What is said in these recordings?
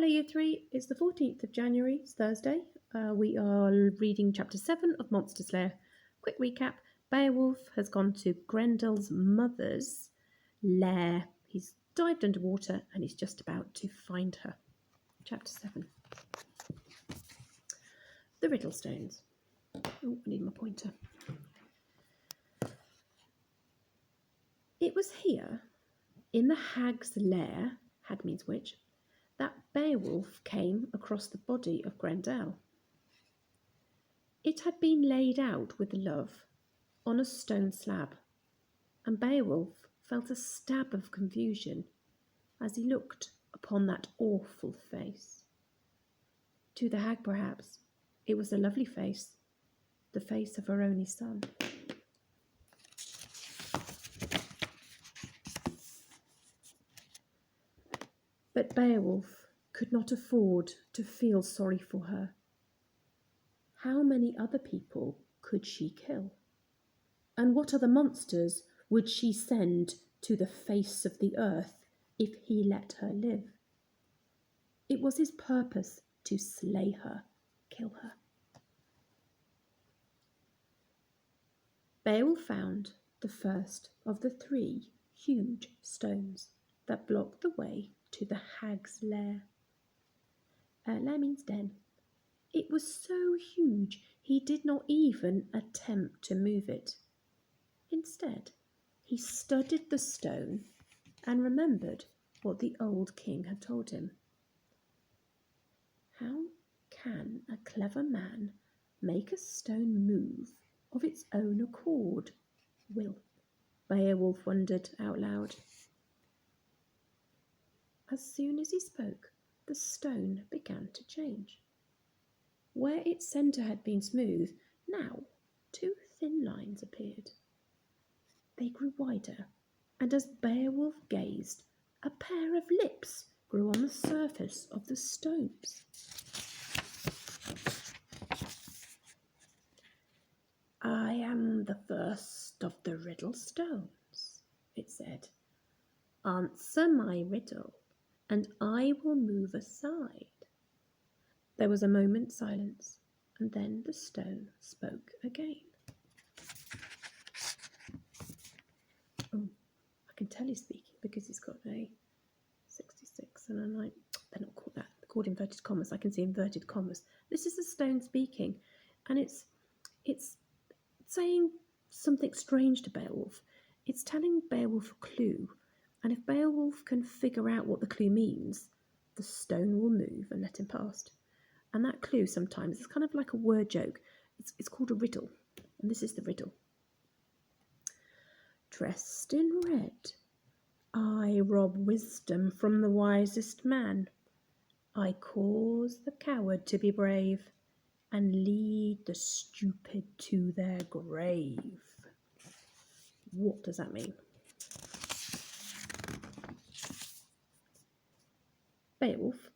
Hello, Year 3. It's the 14th of January. It's Thursday. We are reading Chapter 7 of Monster Slayer. Quick recap. Beowulf has gone to Grendel's mother's lair. He's dived underwater and he's just about to find her. Chapter 7. The Riddlestones. Oh, I need my pointer. It was here, in the hag's lair, hag means witch, that Beowulf came across the body of Grendel. It had been laid out with love on a stone slab, and Beowulf felt a stab of confusion as he looked upon that awful face. To the hag, perhaps, it was a lovely face, the face of her only son. But Beowulf could not afford to feel sorry for her. How many other people could she kill? And what other monsters would she send to the face of the earth if he let her live? It was his purpose to slay her, kill her. Beowulf found the first of the 3 huge stones that blocked the way to the hag's lair. Lair means den. It was so huge he did not even attempt to move it. Instead, he studied the stone and remembered what the old king had told him. How can a clever man make a stone move of its own accord? Beowulf wondered out loud. As soon as he spoke, the stone began to change. Where its centre had been smooth, now 2 thin lines appeared. They grew wider, and as Beowulf gazed, a pair of lips grew on the surface of the stones. I am the first of the Riddlestones, it said. Answer my riddle, and I will move aside. There was a moment's silence, and then the stone spoke again. Oh, I can tell he's speaking because he's got a 66 and a 9. They're not called that. They're called inverted commas. I can see inverted commas. This is the stone speaking, and it's saying something strange to Beowulf. It's telling Beowulf a clue, and if Beowulf can figure out what the clue means, the stone will move and let him past. And that clue sometimes is kind of like a word joke. It's called a riddle, and this is the riddle. Dressed in red, I rob wisdom from the wisest man. I cause the coward to be brave and lead the stupid to their grave. What does that mean? Beowulf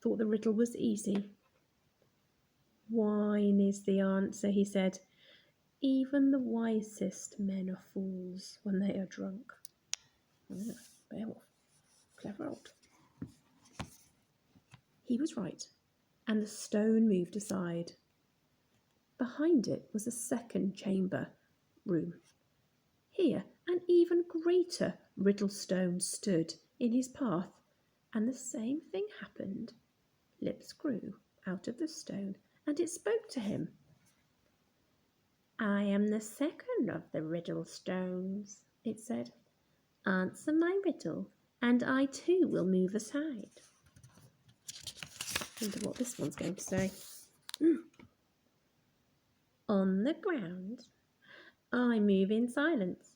thought the riddle was easy. Wine is the answer, he said. Even the wisest men are fools when they are drunk. Yeah, Beowulf. Clever old. He was right, and the stone moved aside. Behind it was a second chamber room. Here, an even greater Riddlestone stood in his path, and the same thing happened. Lips grew out of the stone, and it spoke to him. I am the second of the Riddlestones, it said. Answer my riddle, and I too will move aside. Wonder what this one's going to say. On the ground, I move in silence,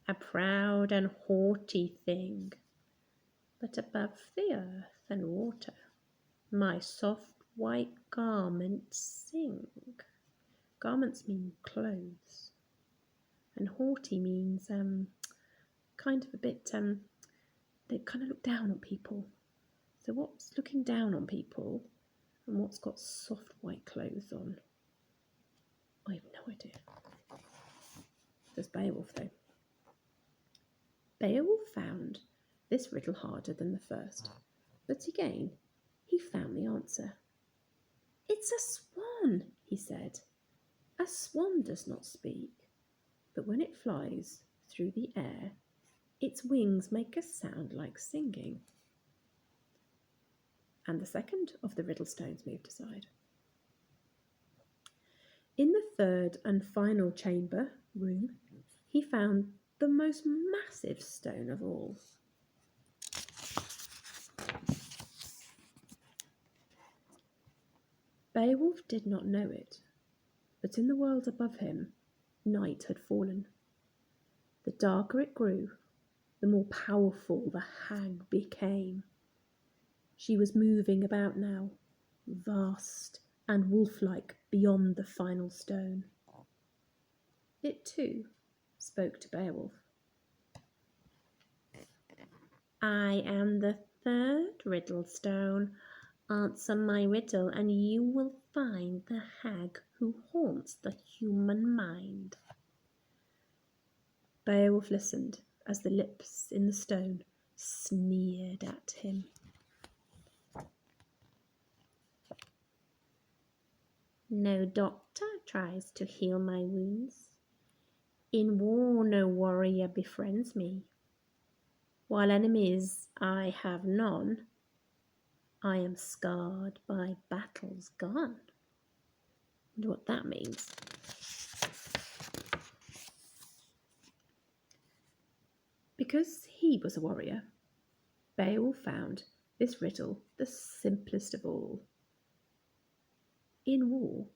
a proud and haughty thing. But above the earth and water, my soft white garments sing. Garments mean clothes, and haughty means kind of a bit, they kind of look down on people. So what's looking down on people and what's got soft white clothes on? I have no idea. There's Beowulf though. Beowulf found this riddle harder than the first. But again he found the answer. "It's a swan," he said. "A swan does not speak, but when it flies through the air, its wings make a sound like singing." And the second of the riddle stones moved aside. In the third and final chamber room, he found the most massive stone of all. Beowulf did not know it, but in the world above him, night had fallen. The darker it grew, the more powerful the hag became. She was moving about now, vast and wolf-like beyond the final stone. It too spoke to Beowulf. "I am the third riddle stone. Answer my riddle, and you will find the hag who haunts the human mind." Beowulf listened as the lips in the stone sneered at him. "No doctor tries to heal my wounds. In war no warrior befriends me. While enemies I have none, I am scarred by battles gone." Wonder what that means. Because he was a warrior, Beowulf found this riddle the simplest of all. "In war,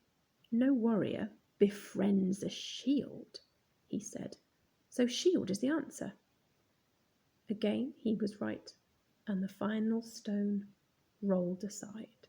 no warrior befriends a shield," he said. "So shield is the answer." Again he was right, and the final stone rolled aside.